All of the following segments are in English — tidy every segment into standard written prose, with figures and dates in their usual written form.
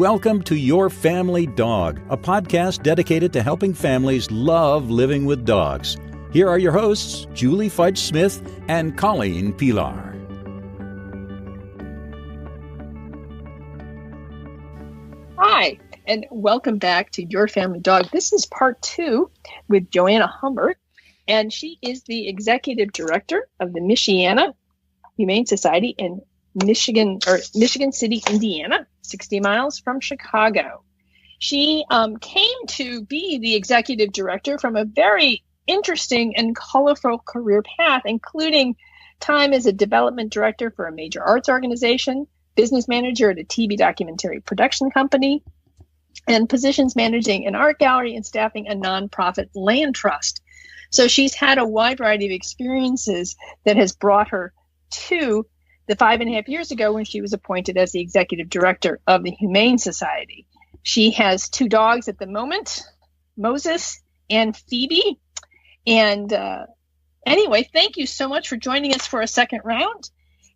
welcome to Your Family Dog, a podcast dedicated to helping families love living with dogs. Here are your hosts, Julie Fudge Smith and Colleen Pelar. Hi, and welcome back to Your Family Dog. This is part 2 with Johanna Humbert, and she is the executive director of the Michiana Humane Society in Michigan City, Indiana, 60 miles from Chicago. She came to be the executive director from a very interesting and colorful career path, including time as a development director for a major arts organization, business manager at a TV documentary production company, and positions managing an art gallery and staffing a nonprofit land trust. So she's had a wide variety of experiences that has brought her to the 5.5 years ago when she was appointed as the executive director of the Humane Society. She has 2 dogs at the moment, Moses and Phoebe. And anyway, thank you so much for joining us for a second round.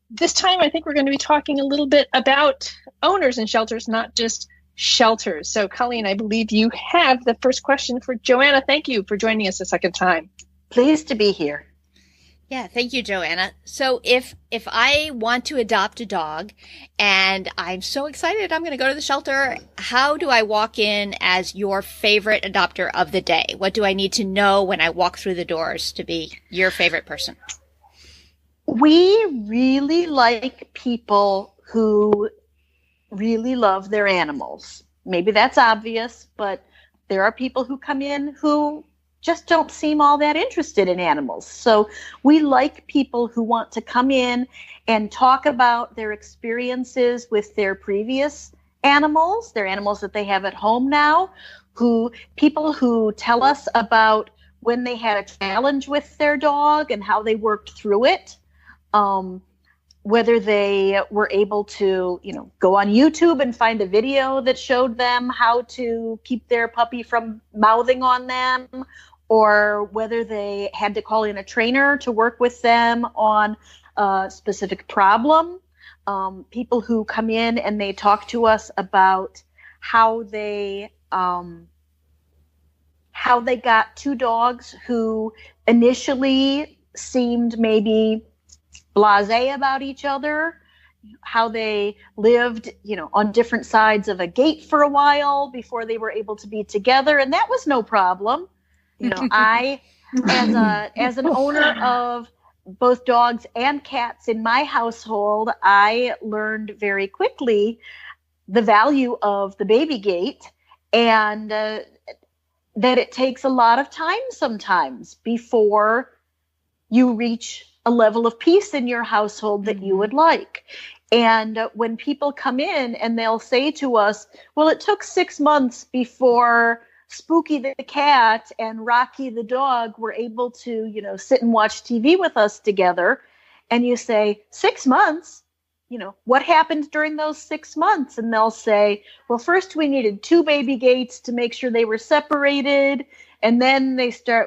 This time, I think we're going to be talking a little bit about owners and shelters, not just shelters. So, Colleen, I believe you have the first question for Johanna. Thank you for joining us a second time. Pleased to be here. Yeah, thank you, Johanna. So if I want to adopt a dog and I'm so excited I'm going to go to the shelter, how do I walk in as your favorite adopter of the day? What do I need to know when I walk through the doors to be your favorite person? We really like people who really love their animals. Maybe that's obvious, but there are people who come in who just don't seem all that interested in animals. So we like people who want to come in and talk about their experiences with their previous animals, their animals that they have at home now, people who tell us about when they had a challenge with their dog and how they worked through it, whether they were able to, go on YouTube and find a video that showed them how to keep their puppy from mouthing on them, or whether they had to call in a trainer to work with them on a specific problem. People who come in and they talk to us about how they got 2 dogs who initially seemed maybe blasé about each other, how they lived, on different sides of a gate for a while before they were able to be together, and that was no problem. I, as an owner of both dogs and cats in my household, I learned very quickly the value of the baby gate, and that it takes a lot of time sometimes before you reach a level of peace in your household that you would like. And when people come in and they'll say to us, well, it took 6 months before Spooky the cat and Rocky the dog were able to, sit and watch TV with us together. And you say, 6 months? What happened during those 6 months? And they'll say, well, first we needed 2 baby gates to make sure they were separated. And then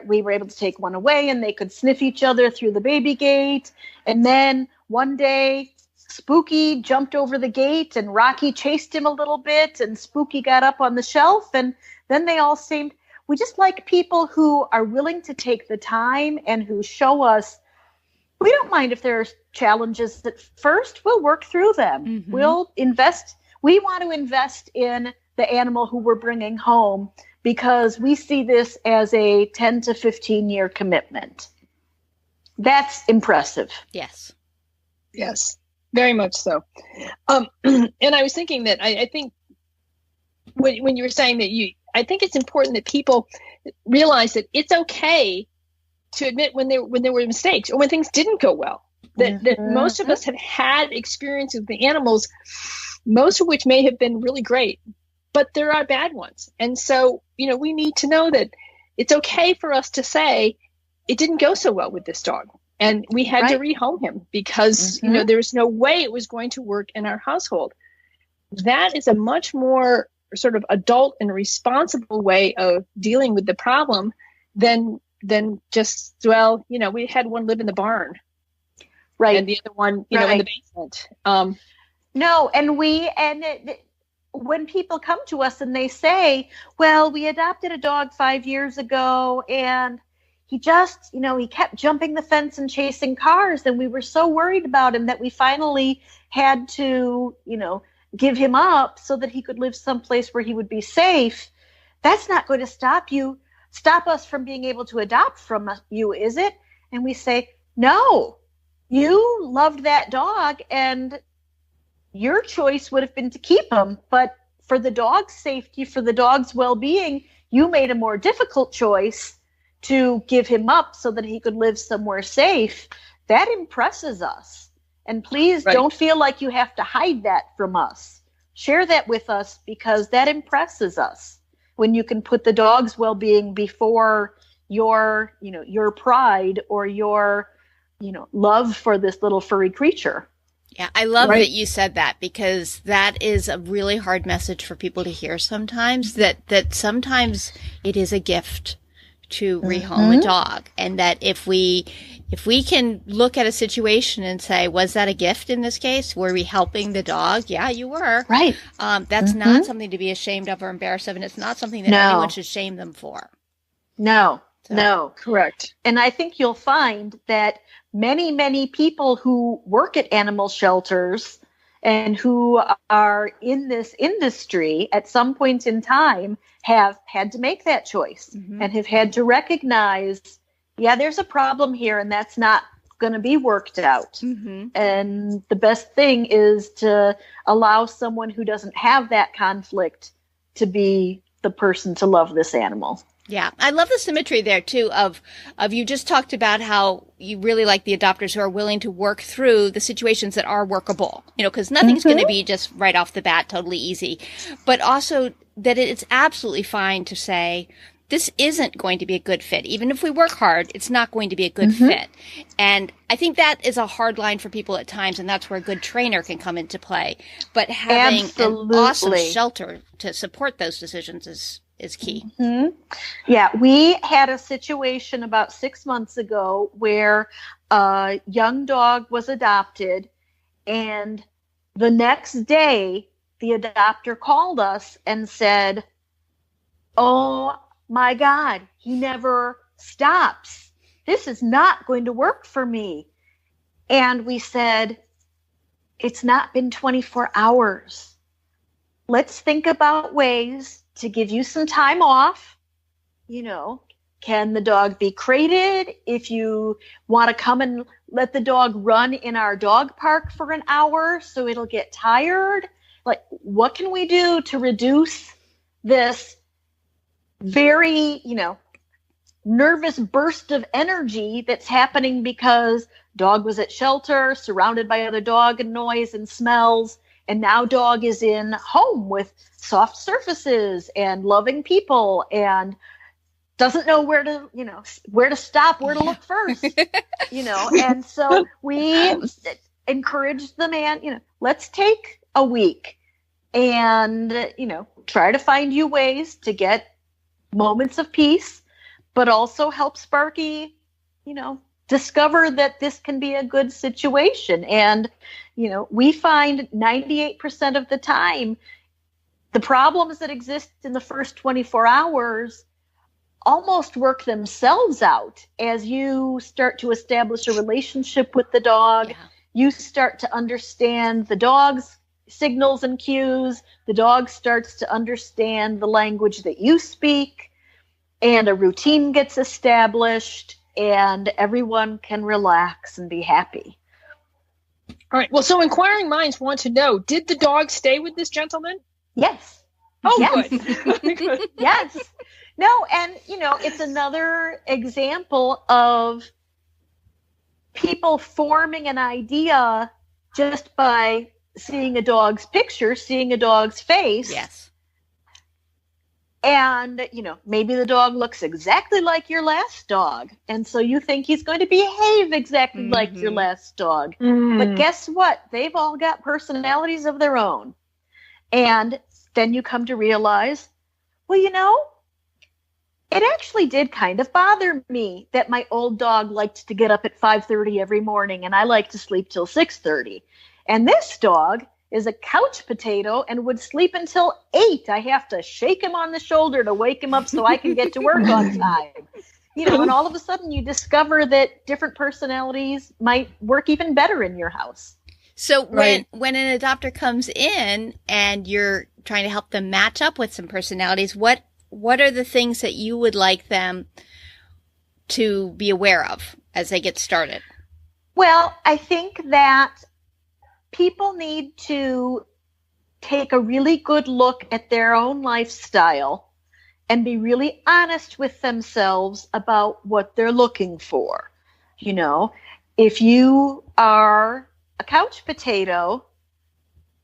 we were able to take one away and they could sniff each other through the baby gate. And then one day, Spooky jumped over the gate and Rocky chased him a little bit and Spooky got up on the shelf. And then they all seemed, we just like people who are willing to take the time and who show us, we don't mind if there are challenges at first, we'll work through them. Mm-hmm. We want to invest in the animal who we're bringing home because we see this as a 10 to 15 year commitment. That's impressive. Yes. Yes, very much so. And I was thinking that I think when you were saying that I think it's important that people realize that it's okay to admit when there were mistakes or when things didn't go well. That most of us have had experiences with the animals, most of which may have been really great, but there are bad ones. And so, we need to know that it's okay for us to say it didn't go so well with this dog. And we had to rehome him because, there's no way it was going to work in our household. That is a much more sort of adult and responsible way of dealing with the problem than just, we had one live in the barn. Right. And the other one, in the basement. No, and when people come to us and they say, well, we adopted a dog 5 years ago and he just, he kept jumping the fence and chasing cars. And we were so worried about him that we finally had to, give him up so that he could live someplace where he would be safe. That's not going to stop us from being able to adopt from you, is it? And we say, no, you loved that dog and your choice would have been to keep him. But for the dog's safety, for the dog's well-being, you made a more difficult choice to give him up so that he could live somewhere safe. That impresses us. And please don't feel like you have to hide that from us. Share that with us because that impresses us when you can put the dog's well-being before your pride or your, love for this little furry creature. Yeah, I love that you said that because that is a really hard message for people to hear sometimes, that sometimes it is a gift to rehome a dog, and that if we can look at a situation and say, was that a gift in this case? Were we helping the dog? Yeah, you were. Right. That's not something to be ashamed of or embarrassed of, and it's not something that anyone should shame them for. No, correct. And I think you'll find that many, many people who work at animal shelters and who are in this industry at some point in time have had to make that choice and have had to recognize, there's a problem here and that's not going to be worked out. And the best thing is to allow someone who doesn't have that conflict to be the person to love this animal. Yeah, I love the symmetry there too of you just talked about how you really like the adopters who are willing to work through the situations that are workable, because nothing's going to be just right off the bat totally easy, but also that it's absolutely fine to say, this isn't going to be a good fit. Even if we work hard, it's not going to be a good fit. And I think that is a hard line for people at times, and that's where a good trainer can come into play. But having an awesome shelter to support those decisions is key. Yeah, we had a situation about 6 months ago where a young dog was adopted, and the next day the adopter called us and said, oh my God, he never stops. This is not going to work for me. And we said, it's not been 24 hours. Let's think about ways to give you some time off. Can the dog be crated? If you want to come and let the dog run in our dog park for an hour so it'll get tired, like what can we do to reduce this very, nervous burst of energy that's happening because dog was at shelter, surrounded by other dog and noise and smells, and now dog is in home with soft surfaces and loving people and doesn't know where to stop, where to look first, and so we encouraged the man, let's take a week and, try to find you ways to get moments of peace, but also help Sparky, discover that this can be a good situation. And, we find 98% of the time, the problems that exist in the first 24 hours almost work themselves out as you start to establish a relationship with the dog. Yeah. You start to understand the dog's signals and cues. The dog starts to understand the language that you speak, and a routine gets established, and everyone can relax and be happy. All right. Well, so inquiring minds want to know, did the dog stay with this gentleman? Yes. Oh, yes. Good. Yes. No, and, it's another example of people forming an idea just by seeing a dog's picture, seeing a dog's face. Yes. And, maybe the dog looks exactly like your last dog. And so you think he's going to behave exactly like your last dog. But guess what? They've all got personalities of their own. And then you come to realize, well, it actually did kind of bother me that my old dog liked to get up at 5:30 every morning and I like to sleep till 6:30. And this dog is a couch potato and would sleep until 8. I have to shake him on the shoulder to wake him up so I can get to work on time. And all of a sudden you discover that different personalities might work even better in your house. So when an adopter comes in and you're trying to help them match up with some personalities, what are the things that you would like them to be aware of as they get started? Well, I think that people need to take a really good look at their own lifestyle and be really honest with themselves about what they're looking for. If you are a couch potato,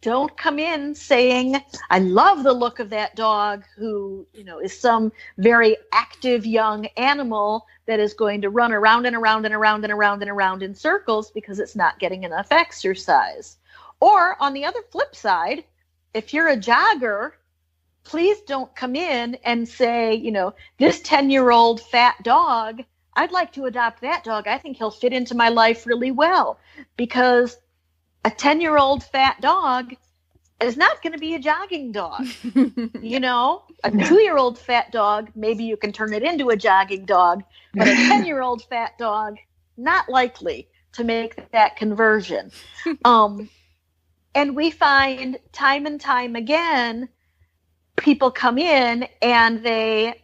don't come in saying, I love the look of that dog who, is some very active young animal that is going to run around and around and around and around and around in circles because it's not getting enough exercise. Or on the other flip side, if you're a jogger, please don't come in and say, this 10-year-old fat dog, I'd like to adopt that dog. I think he'll fit into my life really well. Because a 10-year-old fat dog is not going to be a jogging dog. A 2-year-old fat dog, maybe you can turn it into a jogging dog, but a 10-year-old fat dog, not likely to make that conversion. And we find time and time again, people come in and they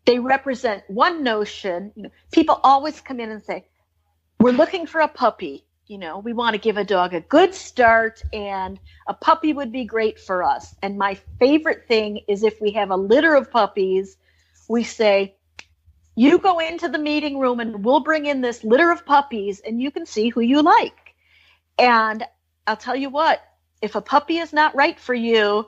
represent one notion. People always come in and say, we're looking for a puppy. We want to give a dog a good start, and a puppy would be great for us. And my favorite thing is if we have a litter of puppies, we say, you go into the meeting room and we'll bring in this litter of puppies and you can see who you like. And I'll tell you what, if a puppy is not right for you,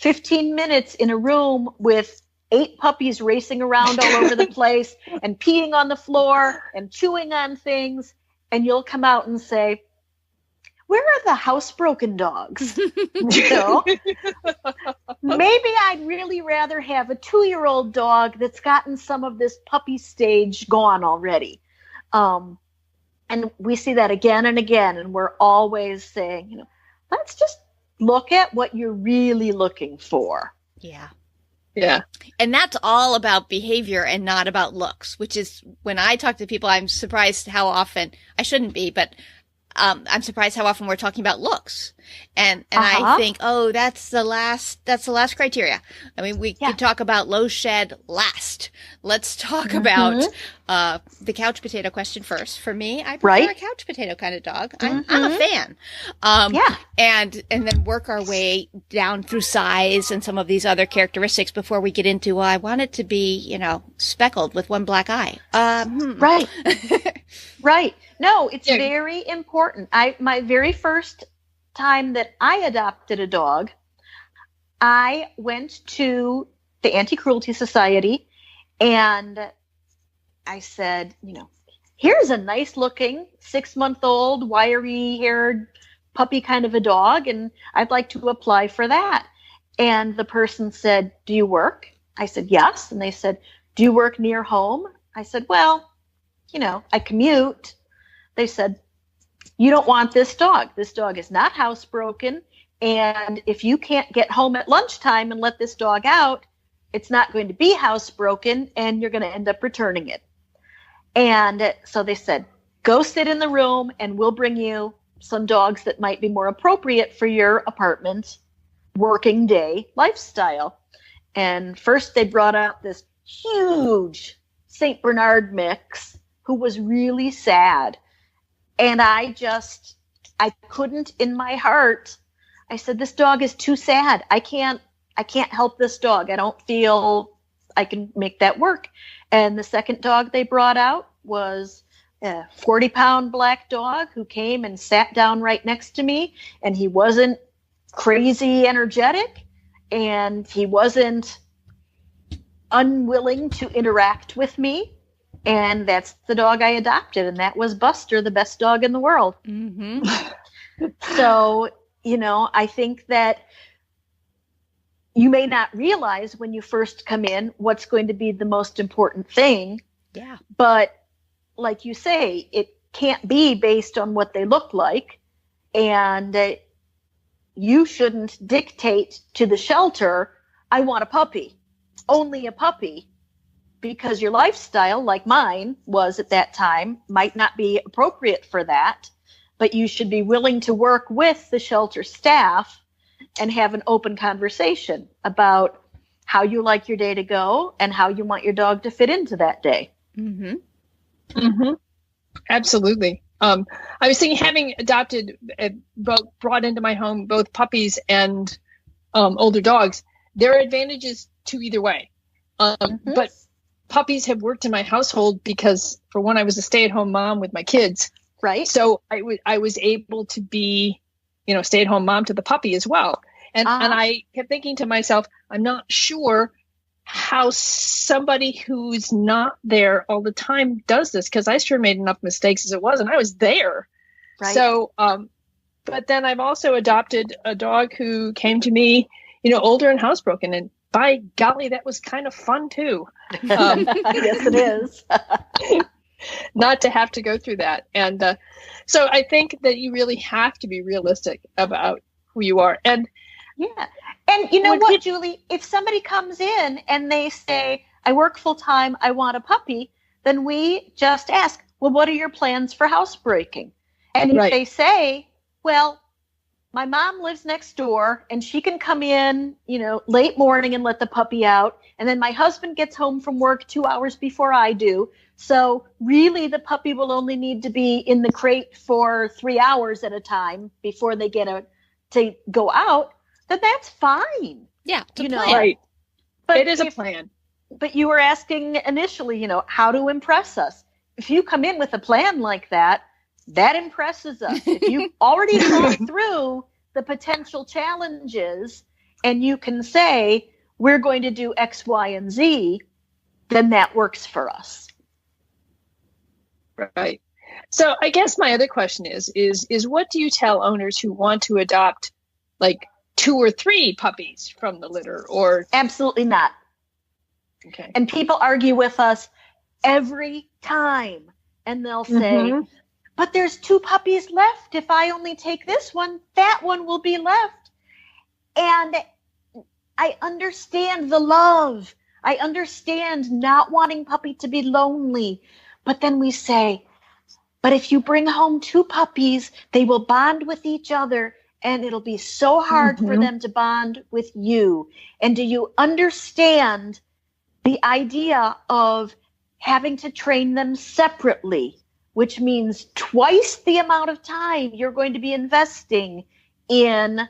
15 minutes in a room with 8 puppies racing around all over the place and peeing on the floor and chewing on things, and you'll come out and say, where are the housebroken dogs? Maybe I'd really rather have a 2-year-old dog that's gotten some of this puppy stage gone already. And we see that again and again, and we're always saying, let's just look at what you're really looking for. Yeah. Yeah. And that's all about behavior and not about looks, which is when I talk to people, I'm surprised how often, I shouldn't be, but I'm surprised how often we're talking about looks. And I think, oh, that's the last criteria. I mean, we could talk about low shed last. Let's talk about the couch potato question first. For me, I prefer a couch potato kind of dog. I'm a fan. And then work our way down through size and some of these other characteristics before we get into, well, I want it to be, speckled with one black eye. Right. Right. No, it's very important. My very first time that I adopted a dog, I went to the Anti-Cruelty Society and I said, here's a nice looking 6-month-old, wiry haired puppy kind of a dog, and I'd like to apply for that. And the person said, do you work? I said, yes. And they said, do you work near home? I said, well, I commute. They said, you don't want this dog. This dog is not housebroken. And if you can't get home at lunchtime and let this dog out, it's not going to be housebroken and you're going to end up returning it. And so they said, go sit in the room and we'll bring you some dogs that might be more appropriate for your apartment working day lifestyle. And first they brought out this huge St. Bernard mix who was really sad. And I couldn't in my heart. I said, this dog is too sad. I can't help this dog. I don't feel I can make that work. And the second dog they brought out was a 40-pound black dog who came and sat down right next to me. And he wasn't crazy energetic. And he wasn't unwilling to interact with me. And that's the dog I adopted. And that was Buster, the best dog in the world. Mm-hmm. So, I think that you may not realize when you first come in what's going to be the most important thing. Yeah. But like you say, it can't be based on what they look like. And, you shouldn't dictate to the shelter, I want a puppy, only a puppy, because your lifestyle, like mine was at that time, might not be appropriate for that. But you should be willing to work with the shelter staff and have an open conversation about how you like your day to go and how you want your dog to fit into that day. Mm-hmm. Mm-hmm. Absolutely. I was thinking, having adopted, brought into my home both puppies and older dogs, there are advantages to either way. But puppies have worked in my household because, for one, I was a stay-at-home mom with my kids. Right. So I was able to be, stay-at-home mom to the puppy as well. And I kept thinking to myself, I'm not sure how somebody who's not there all the time does this, because I sure made enough mistakes as it was, and I was there. Right. So, but then I've also adopted a dog who came to me, older and housebroken, and by golly, that was kind of fun too. Yes, it is. Not to have to go through that. And so I think that you really have to be realistic about who you are. And yeah. And you know what, Julie, if somebody comes in and they say, I work full time, I want a puppy, then we just ask, well, what are your plans for housebreaking? And if they say, well, my mom lives next door and she can come in, late morning and let the puppy out. And then my husband gets home from work 2 hours before I do. So really the puppy will only need to be in the crate for 3 hours at a time before they get to go out. Then that's fine. Yeah, it's a plan. Right. But it is a plan. But you were asking initially, how to impress us. If you come in with a plan like that, that impresses us. If you've already thought through the potential challenges and you can say, we're going to do X, Y, and Z, then that works for us. Right. So I guess my other question is what do you tell owners who want to adopt like 2 or 3 puppies from the litter? Or absolutely not. Okay. And people argue with us every time, and they'll say, but there's 2 puppies left. If I only take this one, that one will be left. And I understand the love. I understand not wanting puppy to be lonely. But then we say, but if you bring home 2 puppies, they will bond with each other, and it'll be so hard for them to bond with you. And do you understand the idea of having to train them separately, which means twice the amount of time you're going to be investing in,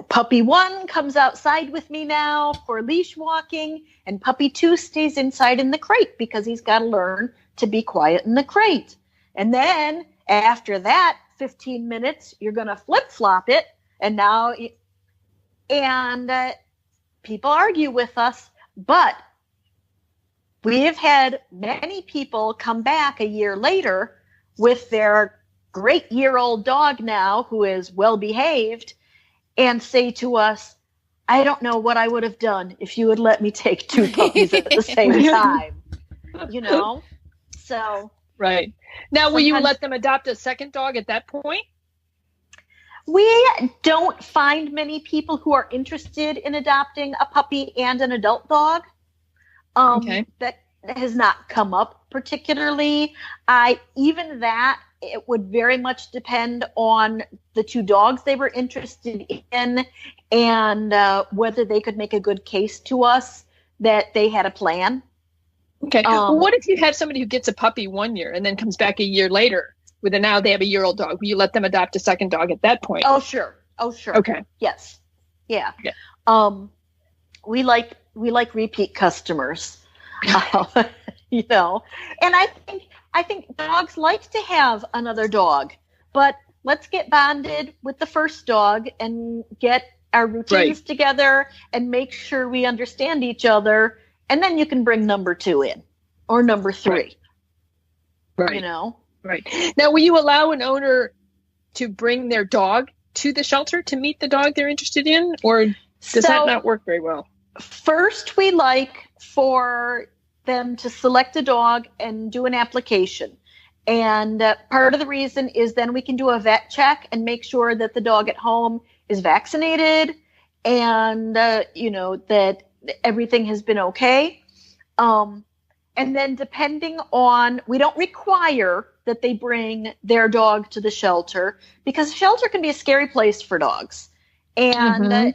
puppy 1 comes outside with me now for leash walking, and puppy 2 stays inside in the crate because he's got to learn to be quiet in the crate. And then after that 15 minutes, you're going to flip-flop it. And now, people argue with us, but we have had many people come back a year later with their great year-old dog now who is well-behaved and say to us, I don't know what I would have done if you had let me take 2 puppies at the same time. So. Right. Now, will you let them adopt a second dog at that point? We don't find many people who are interested in adopting a puppy and an adult dog. That has not come up particularly. It would very much depend on the 2 dogs they were interested in and whether they could make a good case to us that they had a plan. Okay. Well, what if you have somebody who gets a puppy 1 year and then comes back a year later now they have a year-old dog? Will you let them adopt a second dog at that point? Oh, sure. Okay. Yes. Yeah. We like repeat customers, and I think dogs like to have another dog, but let's get bonded with the first dog and get our routines together and make sure we understand each other. And then you can bring number 2 in or number 3. Right. Right. Now, will you allow an owner to bring their dog to the shelter to meet the dog they're interested in? Or does that not work very well? First, we like for them to select a dog and do an application. And part of the reason is then we can do a vet check and make sure that the dog at home is vaccinated and, that everything has been okay. And then depending on, we don't require that they bring their dog to the shelter, because shelter can be a scary place for dogs. And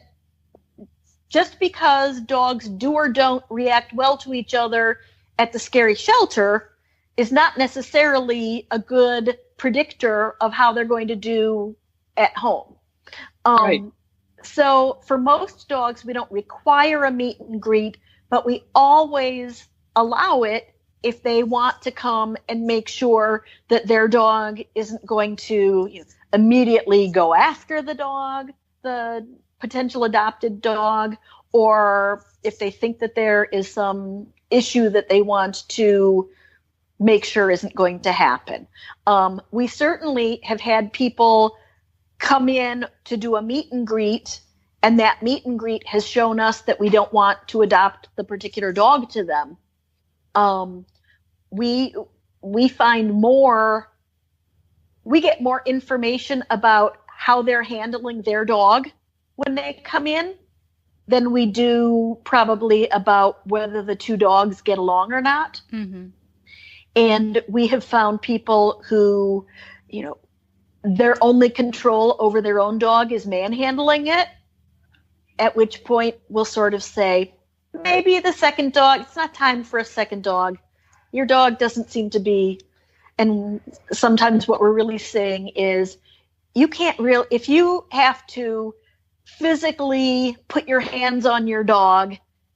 just because dogs do or don't react well to each other at the scary shelter is not necessarily a good predictor of how they're going to do at home. Right. So for most dogs, we don't require a meet and greet, but we always allow it if they want to come and make sure that their dog isn't going to immediately go after the potential adopted dog, or if they think that there is some issue that they want to make sure isn't going to happen. We certainly have had people come in to do a meet and greet, and that meet and greet has shown us that we don't want to adopt the particular dog to them. We find we get more information about how they're handling their dog when they come in than we do probably about whether the two dogs get along or not. Mm-hmm. And we have found people who, their only control over their own dog is manhandling it, at which point we'll sort of say, maybe the second dog, it's not time for a second dog. Your dog doesn't seem to be, and sometimes what we're really saying is, if you have to physically put your hands on your dog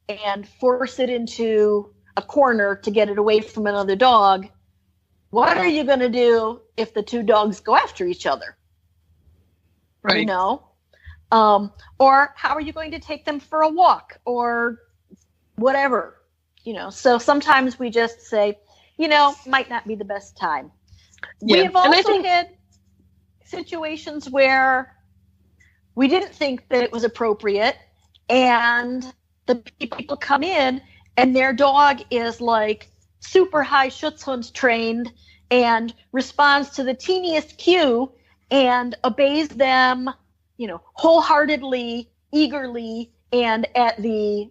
and force it into a corner to get it away from another dog, what are you going to do if the two dogs go after each other? Right. Or how are you going to take them for a walk or whatever? So sometimes we just say, might not be the best time. Yeah. We've also had situations where we didn't think that it was appropriate, and the people come in and their dog is like super high Schutzhund trained and responds to the teeniest cue and obeys them, wholeheartedly, eagerly, and at the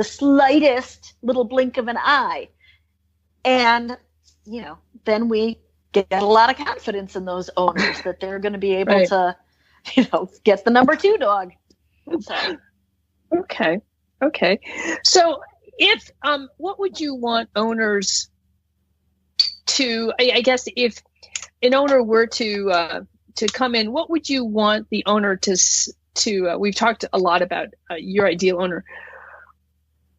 slightest little blink of an eye. And, then we get a lot of confidence in those owners that they're going to be able to, get the number two dog. So. Okay. So if, what would you want owners to, I guess if an owner were to come in, what would you want the owner to we've talked a lot about your ideal owner.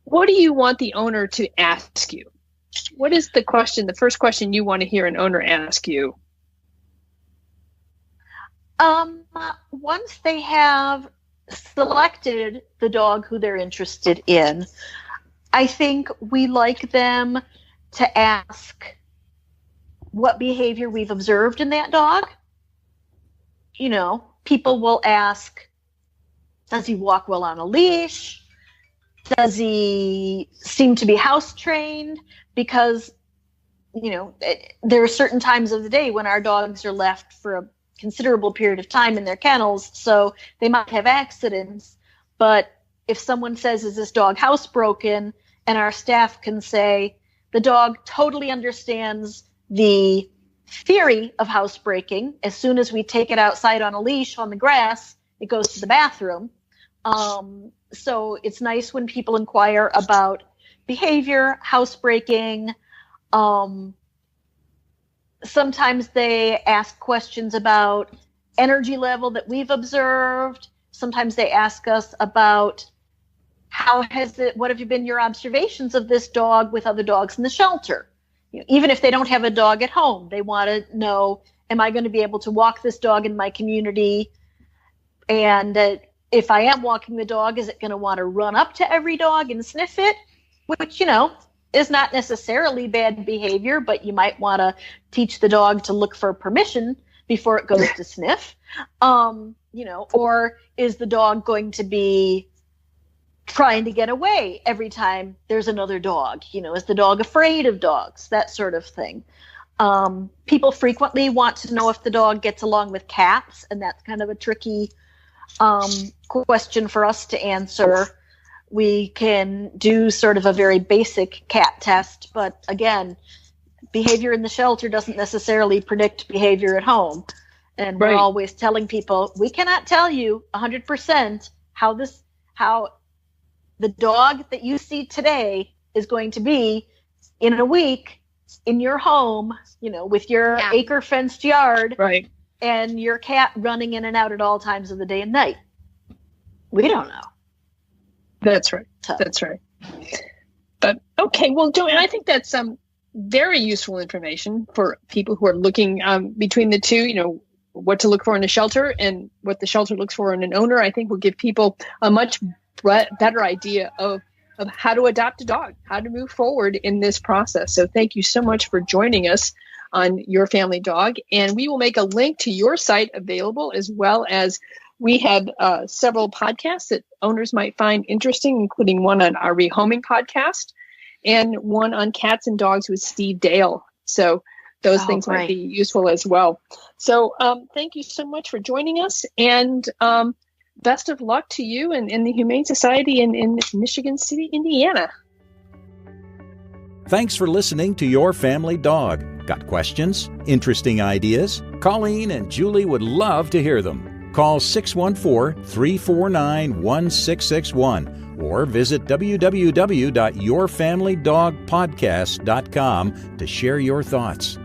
What do you want the owner to ask you? What is the first question you want to hear an owner ask you? Once they have selected the dog who they're interested in, I think we like them to ask what behavior we've observed in that dog. People will ask, does he walk well on a leash? Does he seem to be house trained? Because, there are certain times of the day when our dogs are left for a considerable period of time in their kennels, so they might have accidents. But if someone says, is this dog housebroken? And our staff can say, the dog totally understands the theory of housebreaking. As soon as we take it outside on a leash on the grass, it goes to the bathroom. So it's nice when people inquire about behavior, housebreaking. Sometimes they ask questions about energy level that we've observed. Sometimes they ask us about what have been your observations of this dog with other dogs in the shelter? Even if they don't have a dog at home, they want to know, am I going to be able to walk this dog in my community? And if I am walking the dog, is it going to want to run up to every dog and sniff it? Which, is not necessarily bad behavior, but you might want to teach the dog to look for permission before it goes to sniff. Or is the dog going to be trying to get away every time there's another dog? Is the dog afraid of dogs? That sort of thing. People frequently want to know if the dog gets along with cats, and that's kind of a tricky question for us to answer. We can do sort of a very basic cat test, but again, behavior in the shelter doesn't necessarily predict behavior at home. And Right. we're always telling people, we cannot tell you 100% how the dog that you see today is going to be in a week in your home, with your acre fenced yard, Right. and your cat running in and out at all times of the day and night. We don't know. That's right. So- That's right. But okay, well, Joanne, I think that's very useful information for people who are looking between the two, what to look for in a shelter and what the shelter looks for in an owner. I think will give people a much better idea of how to adopt a dog, how to move forward in this process. So thank you so much for joining us on Your Family Dog. And we will make a link to your site available, as well as we have several podcasts that owners might find interesting, including one on our Rehoming podcast and one on cats and dogs with Steve Dale. So those things might be useful as well. So thank you so much for joining us, and best of luck to you and the Humane Society in Michigan City, Indiana. Thanks for listening to Your Family Dog. Got questions? Interesting ideas? Colleen and Julie would love to hear them. Call 614-349-1661 or visit www.yourfamilydogpodcast.com to share your thoughts.